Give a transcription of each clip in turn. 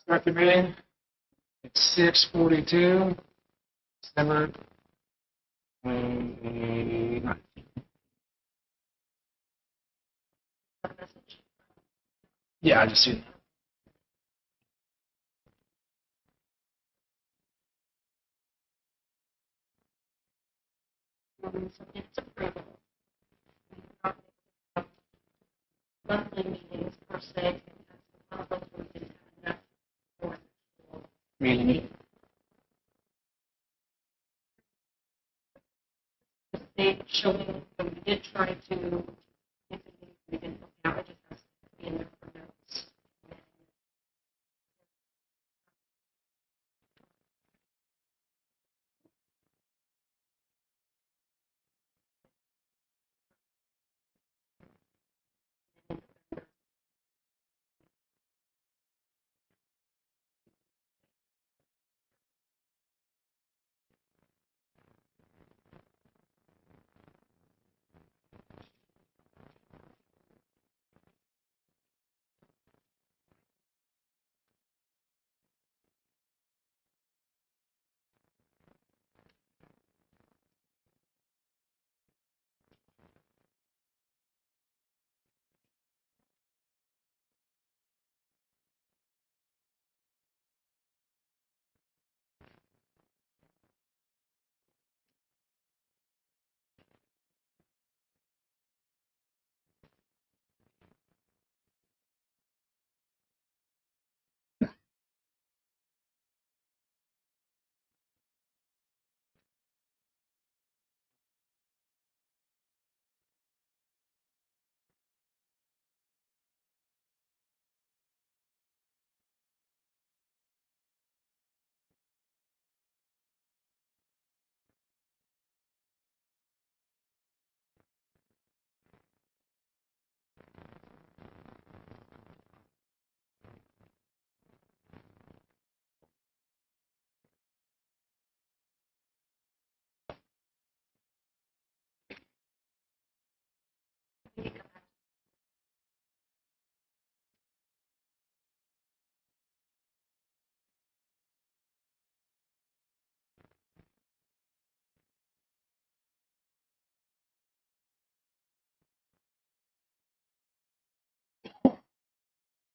Start the meeting. It's 6:42. December 29th. Yeah, I just see it. It's approval. Monthly meetings per se. Meeting. They showing that we did try to, if we didn't look out, it just has to be in there for notes.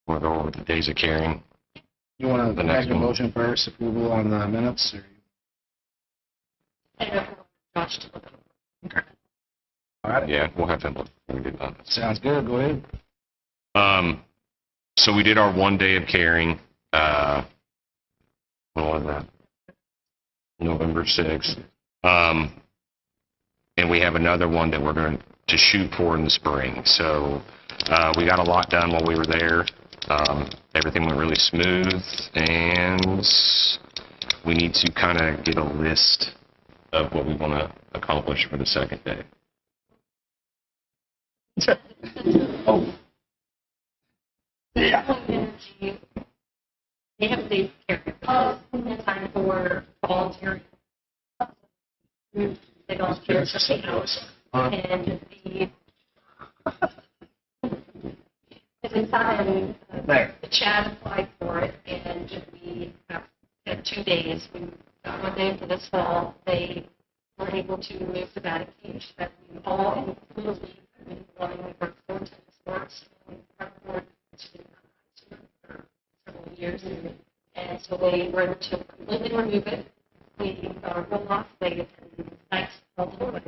We'll go over the days of carrying. You want The to next make a one. motion first, approval on the minutes? Or? I don't know, Josh to look over. Okay. All right. Yeah, we'll have to look when we get done. Sounds good. Go ahead. So we did our 1 day of carrying. When was that? November 6th. And we have another one that we're going to shoot for in the spring. So we got a lot done while we were there. Everything went really smooth, and we need to kind of get a list of what we want to accomplish for the second day. Oh. Yeah. Energy. They have days of care. Time for volunteering. They volunteer for 8 hours. And Chad applied for it, and we had 2 days. We got 1 day for this fall. They were able to move the batting cage that we all included. Wanting to work 4 tennis courts and for several years. And so they were able to completely remove it. We rolled off the spikes all the way.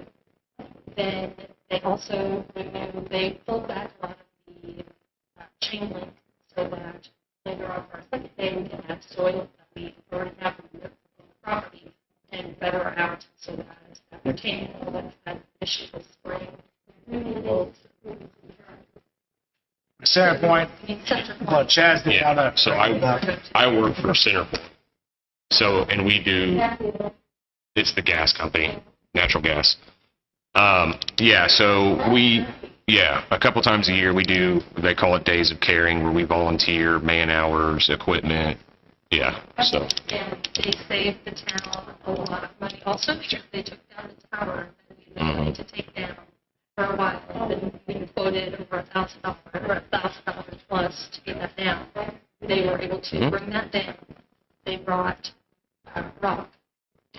Then they also removed, they pulled back a lot of the chain link so that later on for our second day we can have soil that we already have on the property and better out so that retaining all that had issues with spring. Center Point. Well, Chaz didn't want to. So I work for Centerpoint. So, and we do, it's the gas company, natural gas. So a couple times a year we do, they call it days of caring, where we volunteer, man hours, equipment. Yeah, so. And they saved the town a lot of money. Also, because they took down the tower that we wanted to take down for a while. And we quoted over $1,000 or $1,000 plus to get that down. they were able to Mhm. bring that down. They brought rock,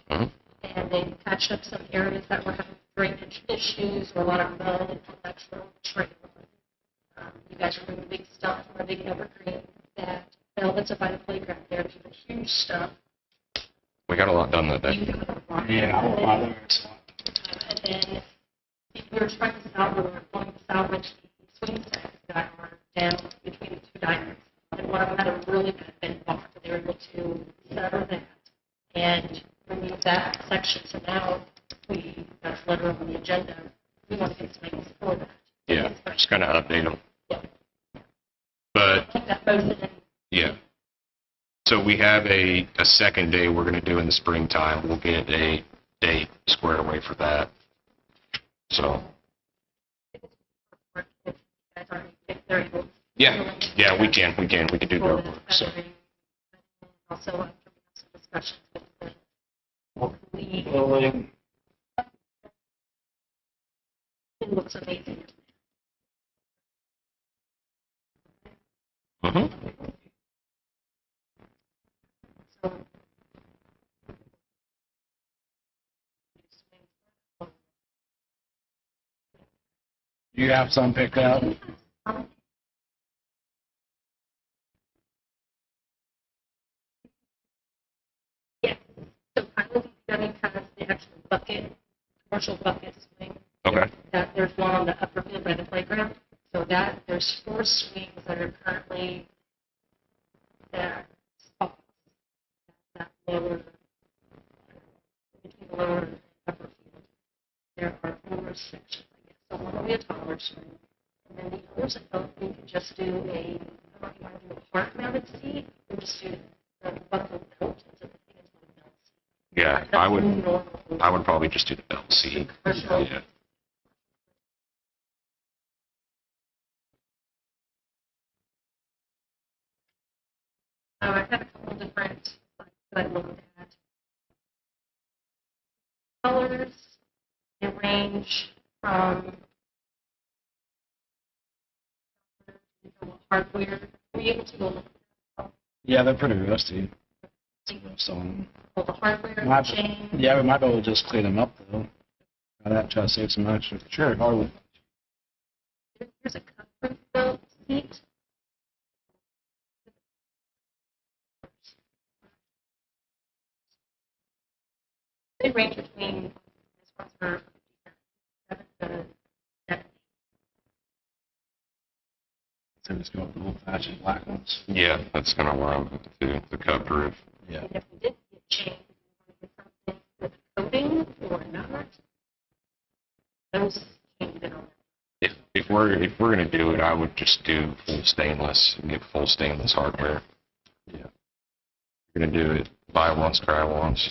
Mhm. and they patched up some areas that were having drainage issues or a lot of mud and electrical trail. You guys are moving big stuff from a big evergreen that fell that's by the playground there. There's a huge stump. We got a lot done that day. You got a lot. Yeah, I won't bother. It's And then we were trying to salvage the swing sets that are down between the two diamonds. And one of them had a really bad bent bar, but they were able to sever that and remove that section. So now that's later on the agenda, we want to get some things for that. Yeah, just kind of update them. Yeah. But, Keep that posted and yeah. So we have a second day we're going to do in the springtime. We'll get a date squared away for that. So, if you guys aren't, if they're able. yeah, we can do dirt work. So, Also, after we have some discussions with the league, Building. it looks amazing. mhm. So, You have some picked out? yes. So Pilot DPW has the actual bucket, commercial bucket swing. Okay. That there's one on the upper field by the playground. So that there's 4 swings that are currently that spot that lower between the lower and upper field. There are 4 sections, I guess. So one will be a taller swing, and then the others I thought we could just do a, I don't know if you want to do a heart-mounted seat or just do the buckle belt instead of the belt seat. Yeah, That's normal. I would probably just do the belt seat. Commercial. Yeah. I've had a couple of different sites that I looked at. Colors, they range from hardware. Were you able to go look at Yeah, they're pretty rusty. So, all the hardware, Might- chain? yeah, we might be able to just clean them up though. I'd have to try to save some extra. Sure, hardwood. Here's a cut-proof belt seat. They range between, this one's for 57 to 70. So just go with the old fashioned black ones. Yeah, that's kind of where I'm at too, the cut proof. Yeah. And if we did get chain, we want to get something with coating or not, those can't get on. If we're gonna do it, I would just do full stainless and get full stainless hardware. Yeah. If you're gonna do it, buy once, cry once.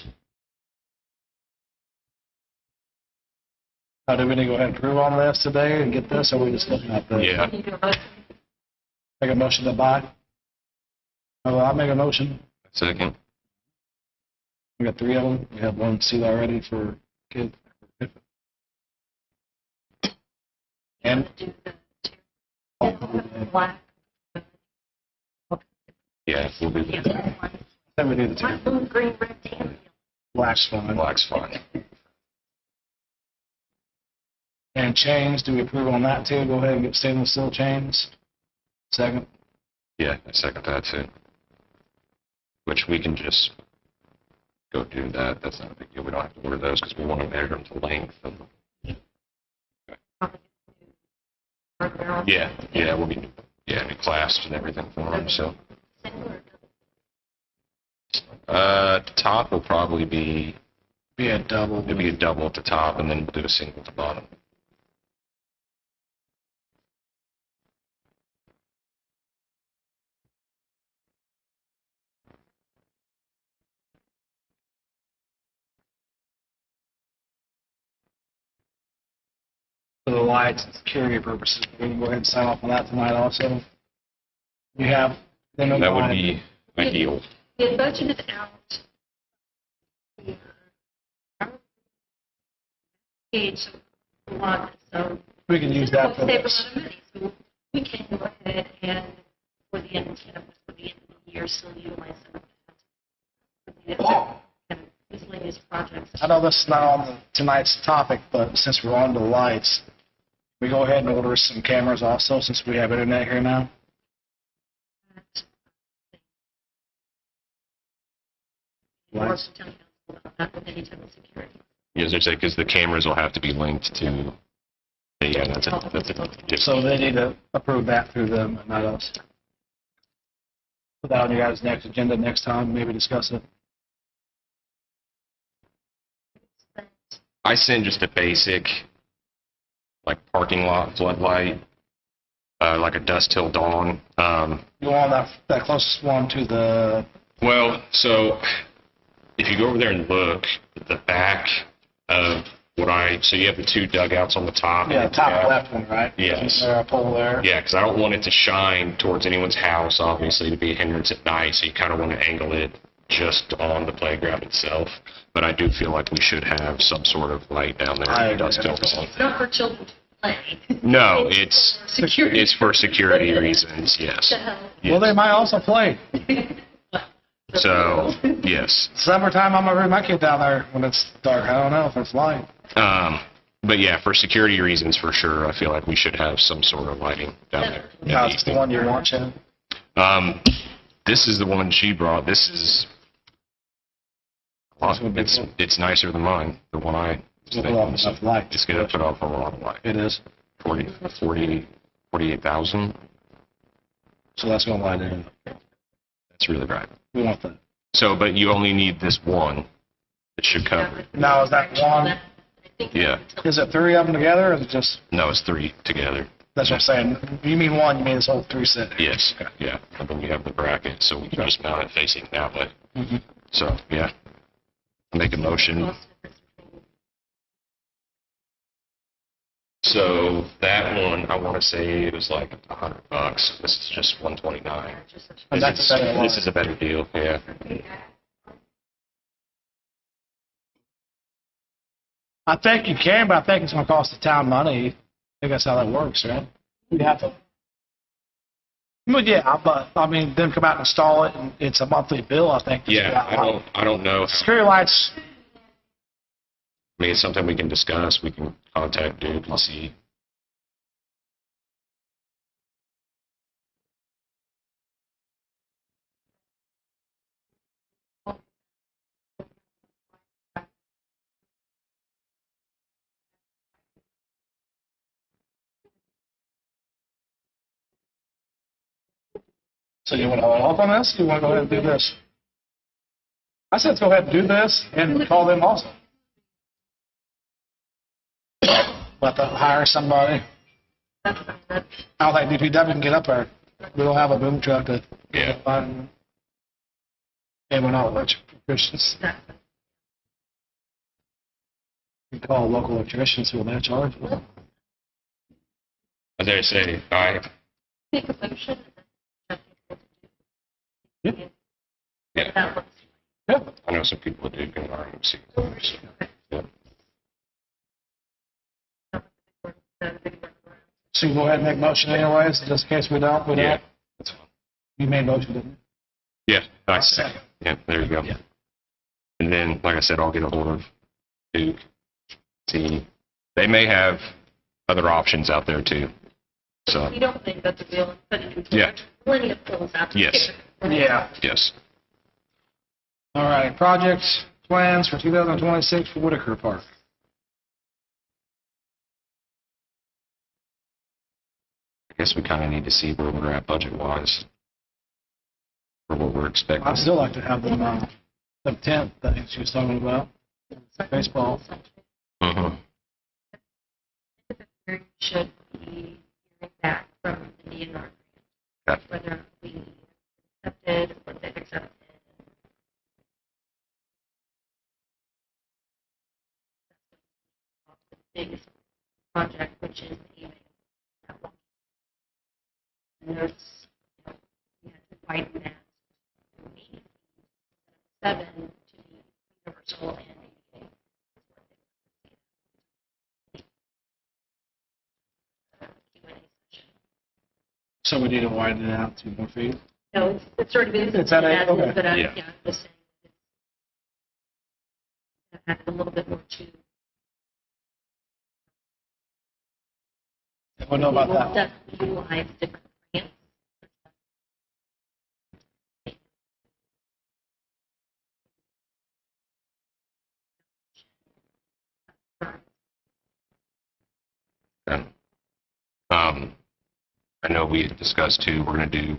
Do we need to go ahead and approve on this today and get this, or are we just looking at the? Yeah. You do a motion. Make a motion to buy? Oh, I'll make a motion. Second. We got 3 of them. We have 1 seat already for kids. And Do the black. Yeah, we'll do Yeah, that. that one. then we do the 2. White, blue, green, red, tan. Black's fine. Black's fine. And chains, do we approve on that too? Go ahead and get stainless steel chains. Second. Yeah, I second that too. Which we can just go do that. That's not a big deal. We don't have to order those because we want to measure them to length. And yeah, we'll be new clasps and everything for them. So, top will probably be Be a double. it'll be a double at the top and then we'll do a single at the bottom. For the lights and security purposes, we can go ahead and sign off on that tonight also. You have them in That would mind. be ideal. We had budgeted out the page a lot, so We can use that for save a this. lot of money. So we can go ahead and for the end of years still utilize some of that. It's kind of miscellaneous projects. I know this is not on tonight's topic, but since we're on the lights, we go ahead and order some cameras also, since we have internet here now. Lights. Tell you about that with any type of security. Yeah, as I say, because the cameras will have to be linked to. Yeah, that's a. So they need to approve that through them and not us. Put that on your guys' next agenda next time, maybe discuss it. I send just a basic, like parking lot floodlight, like a dusk till dawn. You want that closest one to the, Well, so if you go over there and look at the back of so you have the two dugouts on the top. yeah, top left one, right? Yes. There, a pole there. Yeah, because I don't want it to shine towards anyone's house, obviously, to be a hindrance at night. So you kind of want to angle it just on the playground itself. But I do feel like we should have some sort of light down there. I agree. Dusk till dawn. It's not for children to play. No, it's Security. it's for security reasons. Yes. To help. Well, they might also play. So yes. Summertime, I'm gonna bring my kid down there when it's dark. I don't know if it's light. But yeah, for security reasons, for sure, I feel like we should have some sort of lighting down there. Yeah, it's the one you want, Chad. This is the one she brought. This is. It's nicer than mine. The one I. It's a lot of light. It's gonna put off a lot of light. It is. 48,000. So that's gonna light it up. That's really bright. We want that. So, but you only need this one. It should cover it. Now, is that one? Yeah. Is it three of them together, or is it just? No, it's three together. That's what I'm saying. You mean one? You mean this whole three set? Yes. Yeah. And then you have the bracket, so we can just mount it facing that way. Mm-hmm. So, yeah. Make a motion. So that one, I want to say it was like $100. This is just $129. And that's a better one. This is a better deal. Yeah. I think you can, but I think it's gonna cost the town money. I think that's how that works, right? You have to. Well, yeah, but I mean, them come out and install it, and it's a monthly bill. I think. Yeah. I don't know. Security lights. I mean, it's something we can discuss. We can contact Duke and see. So you want to hold off on this? Or you want to go ahead and do this? I said let's go ahead and do this and call them also. But to hire somebody. I don't think DPW can get up there. We don't have a boom truck to. Yeah. And we're not electricians. We call local electricians who will they charge. As I say, Make a motion. Yeah. yeah, That looks Yeah. I know some people at Duke and RMC. Yeah. So you go ahead and make motion anyways, just in case we don't. Yeah. That's fine. You made motion, didn't Yeah. Nice. Yeah. There you go. Yeah. And then, like I said, I'll get a hold of Duke. See, they may have other options out there too. So. You don't think that's a deal, but Yeah. plenty of bills out there. Yes. Yeah. Yes. All right, projects, plans for 2026 for Whitaker Park. I guess we kind of need to see where we're at budget-wise for what we're expecting. I'd still like to have them, the tent that she was talking about, baseball. Mm-hmm. Should be hearing back from the DNR, Okay. whether we accepted or they've accepted. The biggest project, which is paving that one. And there's, we had to widen that from 7 to be universal and ADA. Q&A session. So we need to widen it out 2 more feet. No, it's already been. It's at 8, okay. But Yeah. I'm just saying. That had a little bit more to. I don't know about We will that. definitely utilize different grants. And, I know we had discussed too,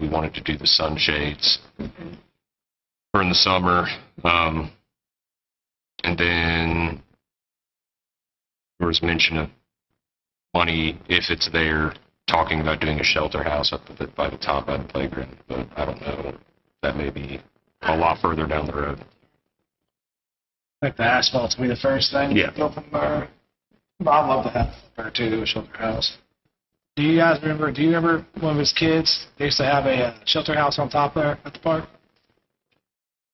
we wanted to do the sunshades during the summer. And then there was mention of money, if it's there, talking about doing a shelter house up by the top of the playground, but I don't know. That may be a lot further down the road. Like the asphalt's be the first thing. Yeah. Go from there. But I'd love to have or two a shelter house. Do you remember when we was kids, they used to have a shelter house on top there at the park?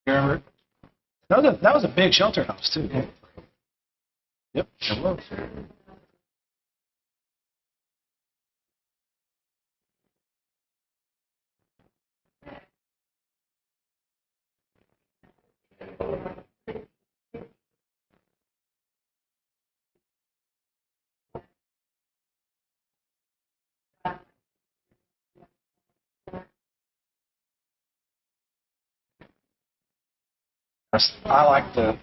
You remember? That was a big shelter house too. Yep. It was. I like the.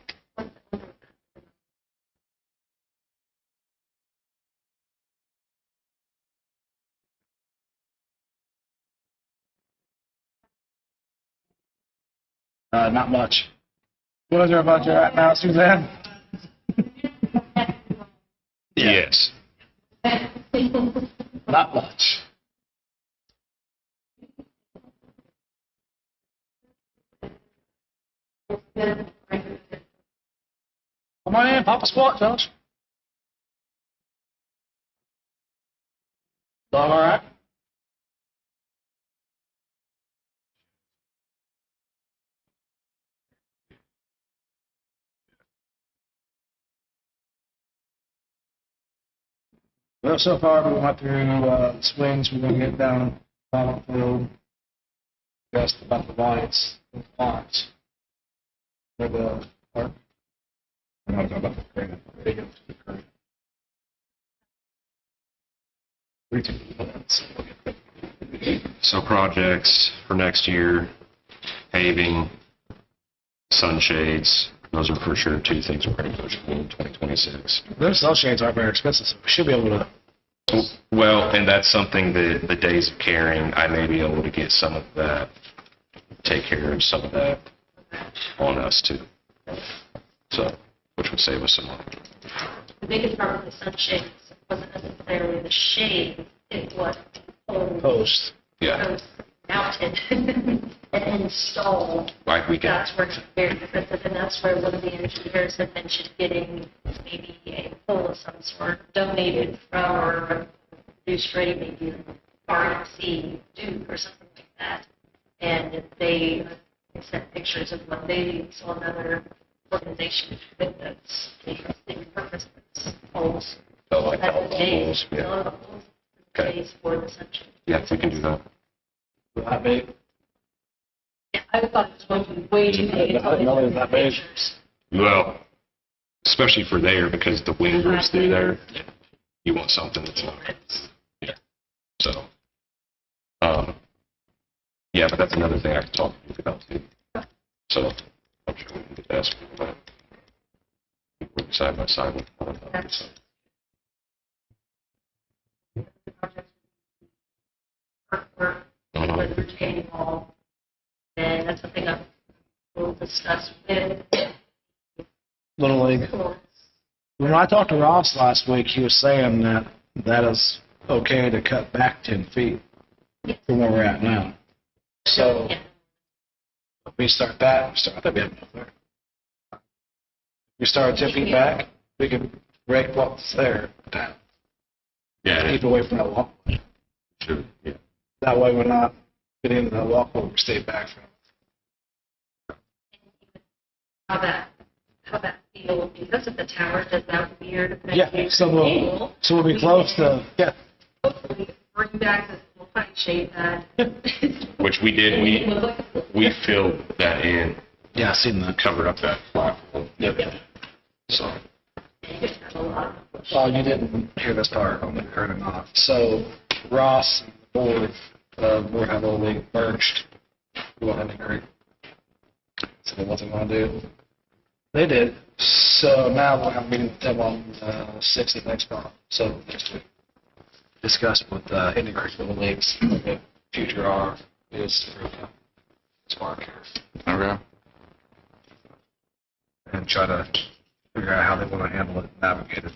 Not much. What is there about you right now, Suzanne? Yes. Not much. Come on in, pop a squat, Josh. Dog all right? Well, so far we went through swings. We're going to get down bottom field. Just about the lights and lines for the park. I'm not talking about the current. Big up to the current. 3 minutes. So projects for next year, paving, sunshades, those are for sure 2 things we're going to push for in 2026. Those cell shades aren't very expensive, so we should be able to. Well, and that's something that the days of caring, I may be able to get some of that, take care of some of that on us too. So, which would save us some money. The biggest problem with the sunshades wasn't necessarily the shade, it was the pole Post. Yeah, was mounted and installed. like we got, That's where it's very expensive, and that's where one of the engineers had mentioned getting maybe a pole of some sort donated from or produced ready, maybe RMC, Duke, or something like that. And they sent pictures of what they saw another organization that's the purpose of poles. oh, like the That's whole the days, poles, yeah. all the poles, Okay. days for the sunshine. Yeah, we can do that. That big. Yeah, I thought it was going to be way too big. I didn't know it was that big. Pictures. Well, especially for there, because the wind moves through there, you want something that's not, yeah. So, yeah, but that's another thing I could talk to you about too. So, I'm sure we can get that. But we're side by side with one another. So. Artwork, with the retaining wall, and that's something I will discuss with Little League. schools. When I talked to Ross last week, he was saying that that is okay to cut back 10 feet from where we're at now. So Yeah. if we start that, that'd be enough there. If we start 10 feet back, we can break what's there down. Yeah, Keep away from that walkway. sure. Yeah. That way we're not getting into that walkway, we stay back from it. How that feel, because of the tower, does that weird? Yeah, so we'll be close to, yeah, Hopefully, bring back this little appreciate that. Which we did, we filled that in, Yeah, I seen that. covered up that platform. Yep. So, A lot. Well, you didn't hear this part on the current or not. So Ross and the board have all league merged. We want to integrate. So they wasn't going to do. They did. So now we'll have a meeting with them on 6th of next month. So next week. Discuss with integrating with the leagues. What the future are is for smart care. Okay. And try to figure out how they want to handle it and navigate it.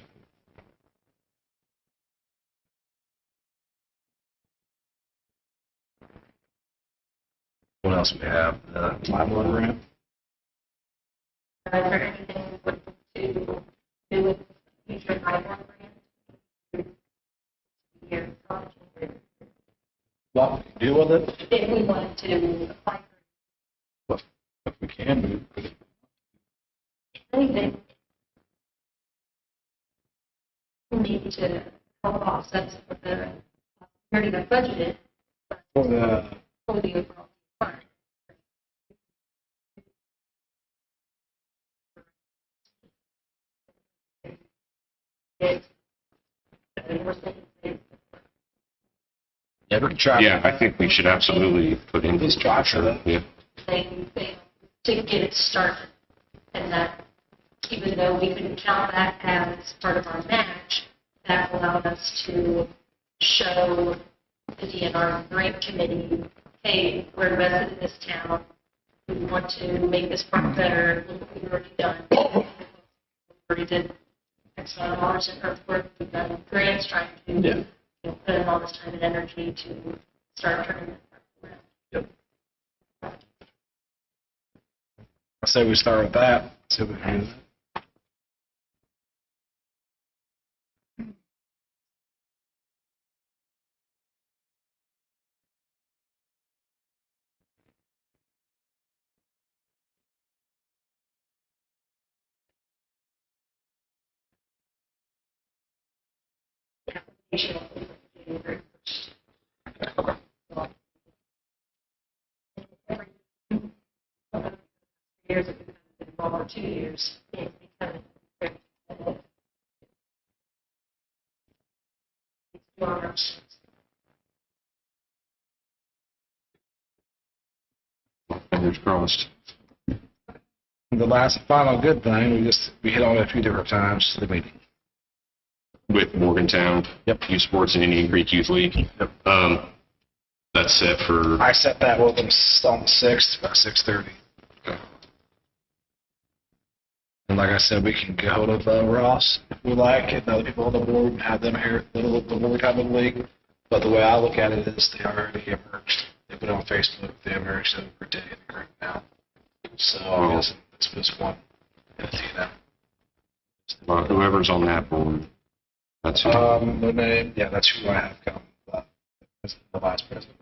What else we have? The library grant. Is there anything to do with future IBOR grant? Year, What we can do with it? if we wanted to apply for If we can do it. anything, we need to help offset some of the, already got budgeted For the, for the overall fund. It's, we're thinking, never try. yeah, I think we should absolutely put in. Please try for that. Yeah. they to get it started. And that, even though we couldn't count that as part of our match, that allowed us to show the DNR grant committee, hey, we're invested in this town. We want to make this park better. Look what we've already done. We already did X amount of dollars in earthwork. We've done grants trying to Yeah. put in all this time and energy to start turning that park around. Yep. I say we start with that. See what we can do. Years ago, over 2 years, it's becoming very competitive. It's large. Fingers crossed. The last final good thing, we hit on it a few different times, the meeting. With Morgantown. Yep. Youth Sports and Indian Creek Youth League. Yep. That's set for, I set that with them on the 6th, about 6:30. And like I said, we can get hold of Ross if we like, and other people on the board, and have them here, the board have a league. But the way I look at it is they already have merged. They put it on Facebook, they have merged over to integrate now. So I guess it's just one entity now. whoever's on that board. That's who. The name, yeah, that's who I have come, as the vice president.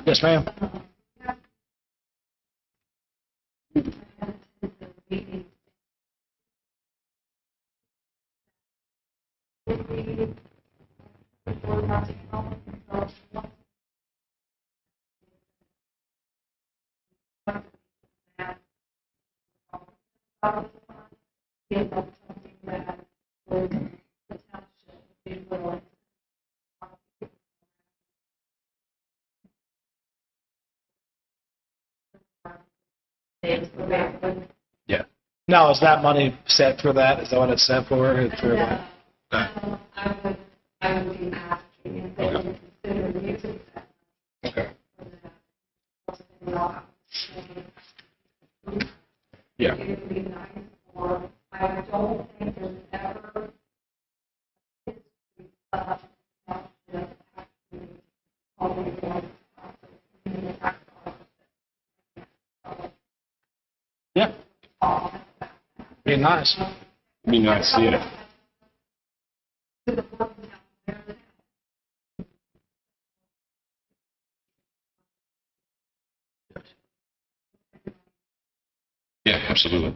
Yes, ma'am. Yeah. Now, is that money set for that? Is that what it's set for? Okay. I would be asking if they would consider using that. Okay. Yeah. It would be nice, or I don't think there's ever history of actually always going Yeah. Be nice. Be nice, yeah. Yeah, absolutely.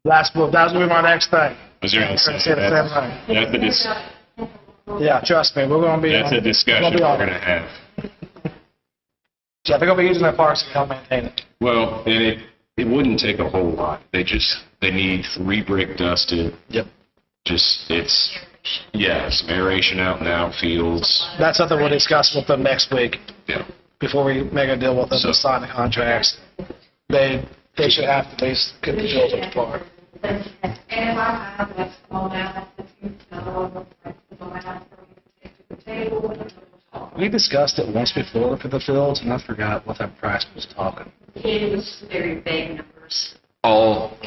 That was gonna be my next thing. Was there You're gonna say the same thing. that's a Yeah, trust me, we're gonna be. that's a discussion we'll be we're on gonna it. have. Yeah, they're gonna be using their parks to help maintain it. Well, and it wouldn't take a whole lot. They need 3 brick dusted. Yep. Some aeration out and out fields. That's something we'll discuss with them next week Yeah. before we make a deal with them to sign the contracts. They should have to at least get the bills up for. We discussed it once before for the fields, and I forgot what that price was talking. It was very vague numbers. I'll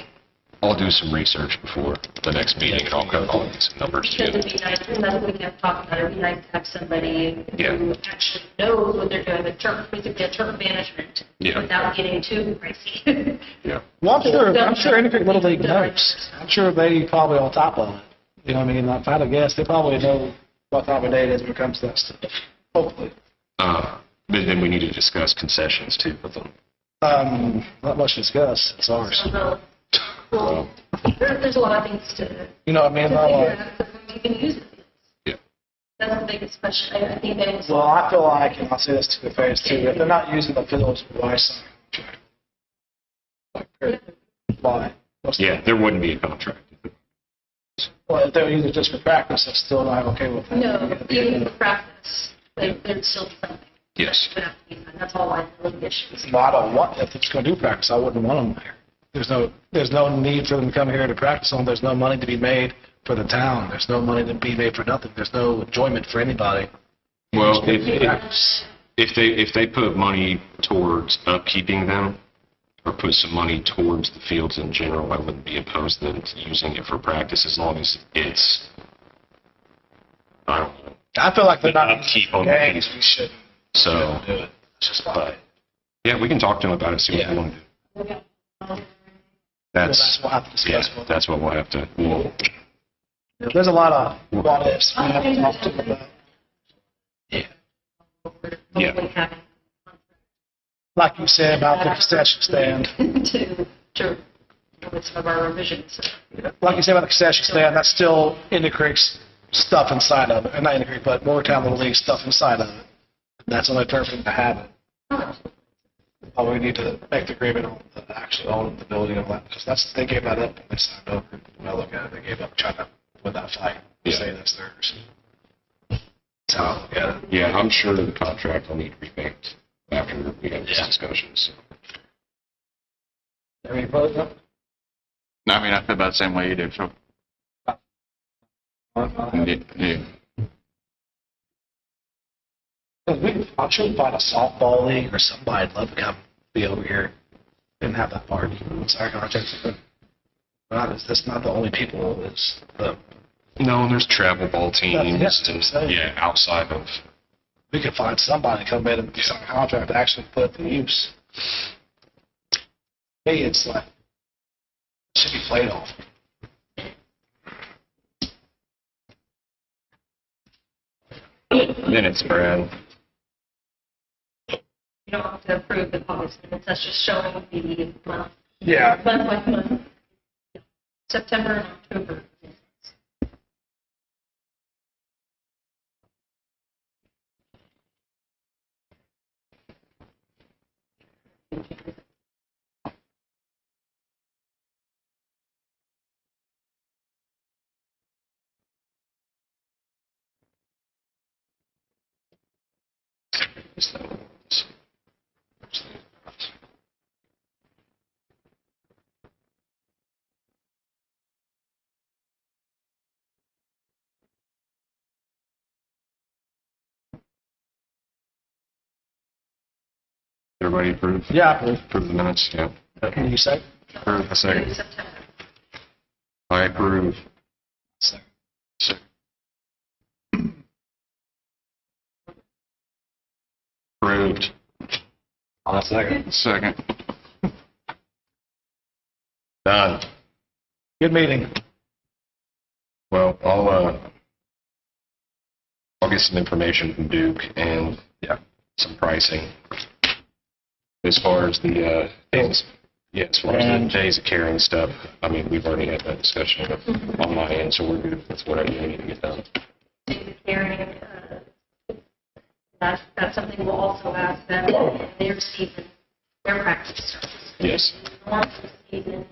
do some research before the next meeting, and I'll get some numbers to Because you. it'd be nice, and that's what we kept talking about, it'd be nice to have somebody Yeah. who actually knows what they're doing, basically a turf management, Yeah. without getting too pricey. Yeah. Well, I'm sure any Little League knows. I'm sure they probably on top of it. You know what I mean? If I had to guess, they probably know what time of day it is when it comes to that stuff. Hopefully. But then we need to discuss concessions too with them. Not much to discuss. It's ours. Well, there's a lot of things to You know what I mean? figure though? out before you can use it. Yeah. That's the biggest question, I think they was. Well, I feel like, and I'll say this to the face too, if they're not using the fields, why sign a contract? Like, period. Why? What's the- Yeah, there wouldn't be a contract. Well, if they're using it just for practice, I'm still not okay with that. No, even for practice, there'd still be something. Yes. Would have to be done. That's all I really wish. No, I don't want, if it's going to do practice, I wouldn't want them there. There's no need for them to come here to practice on. There's no money to be made for the town. There's no money to be made for nothing. There's no enjoyment for anybody. Well, Practice. if they put money towards upkeeping them, or put some money towards the fields in general, I wouldn't be opposed to them using it for practice as long as it's, I don't know. I feel like they're not Upkeep on the games. field. We shouldn't So, do it. It's just fine. but, yeah, we can talk to them about it, see what Yeah. they want to do. That's what we'll have to discuss with them. That's what we'll have to, There's a lot of what ifs we have to talk to them about. Yeah. Hopefully having Like you said about the concession stand. to with some of our revisions. Like you said about the concession stand, that's still Indian Creek's stuff inside of it. Or not Indian Creek, but Morgantown Little League stuff inside of it. That's only perfect to have it. Oh, we need to make the agreement on the actually owning the building and all that, because they gave that up when they signed over. When I look at it, they gave up trying to win that fight, say that's theirs. That's how I look at it. yeah, I'm sure the contract will need to be banked after we have these Yeah. discussions. Any opposed? No? No, I mean, I feel about the same way you do, so. Yeah. I'm sure we find a softball league or somebody would love to come be over here and have that party. It's our contract. That's not the only people. It's the No, there's travel ball teams, That's- and, that's- yeah, outside of, we could find somebody to come in and sign a contract to actually put it to use. Hey, it's like it should be played off. minutes, Brad. You don't have to approve the August minutes, that's just showing the month. Yeah. Month by month. September and October. Everybody approve? Yeah, I approve. Approve the minutes, yeah. Can you say? Approve, a second. September. I approve. Second. Second. Approved. On a second. Second. Done. Good meeting. Well, I'll get some information from Duke and, yeah, some pricing as far as the things. Yeah, as far as the days of carrying stuff, I mean, we've already had that discussion on my end, so we're good with whatever we need to get done. Carrying, that's something we'll also ask them in their season, their practice starts. Yes. Normal season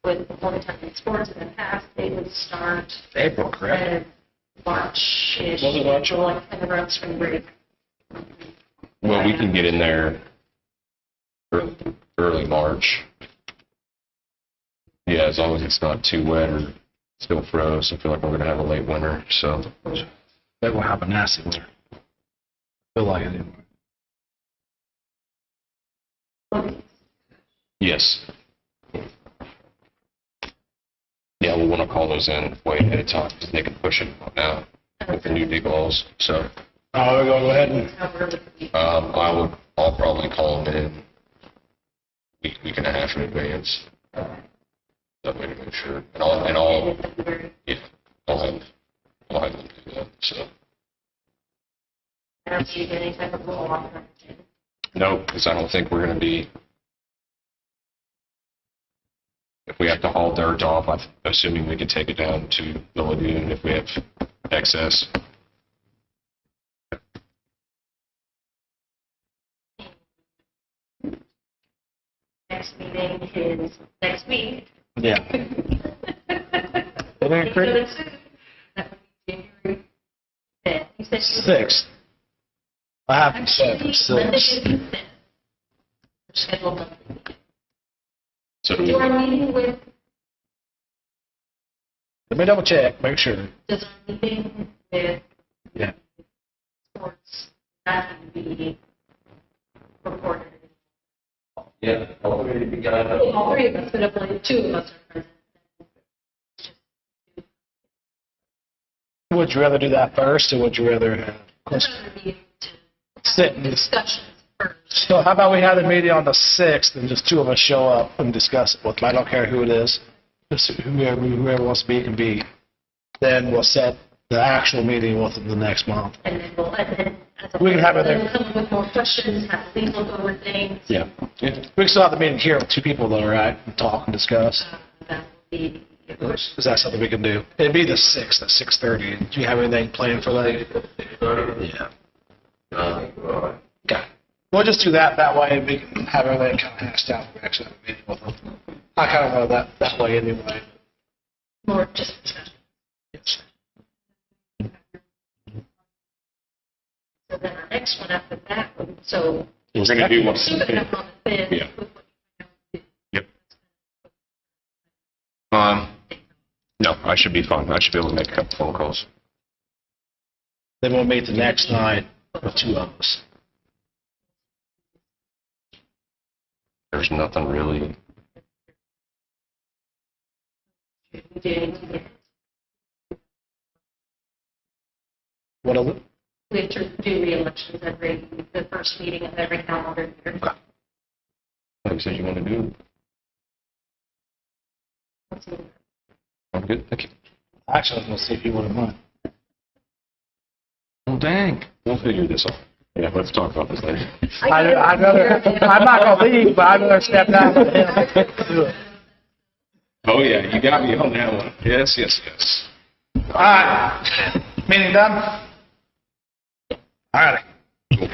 with Morgantown sports in the past, they would start April, correct? March-ish. Was it March? Like kind of around spring break. Well, we can get in there early March. Yeah, as long as it's not too wet or still froze. I feel like we're going to have a late winter, so. Maybe we'll have a nasty winter. Feel like it anyway. Yes. Yeah, we'll want to call those in way ahead of time because they can push it now with the new dig laws. So. Oh, we're going to go ahead and. I'll probably call them in week and a half in advance. That way to make sure. And I'll have them do that. So. I don't see any type of roll off. No, because I don't think we're going to be. If we have to haul dirt off, I'm assuming we can take it down to the lagoon if we have excess. Next meeting is next week. Yeah. It ain't pretty. That would be January 5th. You said 6th. I have to say Actually, for Monday 6th. is the 5th. Scheduled monthly meeting. So Do our meeting with, Let me double check, make sure. does our meeting with Yeah. sports, that can be recorded? yeah, All three of us, but only two of us are present. Would you rather do that first, or would you rather have I'd rather be able to sit have and discussions first. So how about we have the meeting on the 6th and just two of us show up and discuss it with them? I don't care who it is. Just whoever wants to be can be. Then we'll set the actual meeting with them the next month. And then we'll, and then as a We can have it then there. we'll come up with more questions, have legal go over things. Yeah. We can still have the meeting here with two people though, right? And talk and discuss. That will be, Is that something we can do? It'd be the 6th at 6:30. Do you have anything planned for that? Yeah. Okay. We'll just do that. That way we can have everything kind of hashed out. We actually have a meeting with them. I kind of know that way anyway. more just discussion. Yes. So then our next one after that, so. We're going to do one. So we're gonna have on the 5th. Yeah. Yep. No, I should be fine. I should be able to make a couple phone calls. Then we'll meet the next night with two of us. There's nothing really. We do need to get, What is it? we have to do re-elections the first meeting of every calendar year. Like you said, you want to do. I'm good. Thank you. Actually, I was going to see if you wouldn't mind. Oh, dang. We'll figure this out. Yeah, let's talk about this later. I'd rather, I'm not going to leave, but I'd rather step down with him. Do it. Oh, yeah, you got me on that one. Yes, yes, yes. All right. Meeting done? All right. Cool.